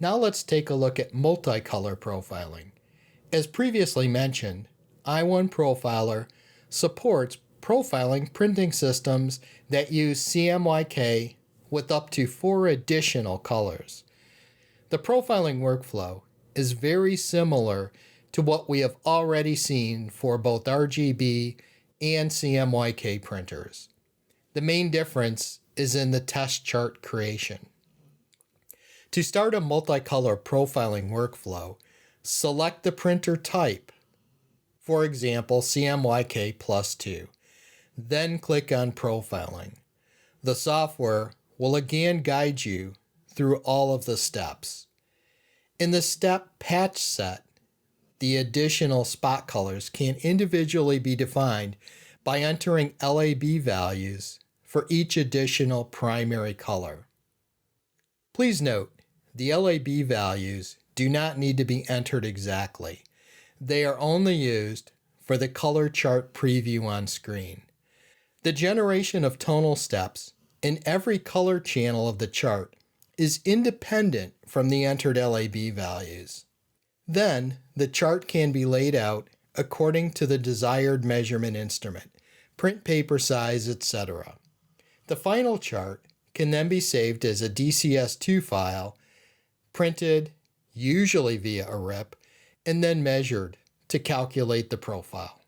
Now let's take a look at multicolor profiling. As previously mentioned, i1Profiler supports profiling printing systems that use CMYK with up to 4 additional colors. The profiling workflow is very similar to what we have already seen for both RGB and CMYK printers. The main difference is in the test chart creation. To start a multicolor profiling workflow, select the printer type, for example CMYK plus 2, then click on Profiling. The software will again guide you through all of the steps. In the step patch set, the additional spot colors can individually be defined by entering LAB values for each additional primary color. Please note, the LAB values do not need to be entered exactly. They are only used for the color chart preview on screen. The generation of tonal steps in every color channel of the chart is independent from the entered LAB values. Then, the chart can be laid out according to the desired measurement instrument, print paper size, etc. The final chart can then be saved as a DCS2 file, printed, usually via a RIP, and then measured to calculate the profile.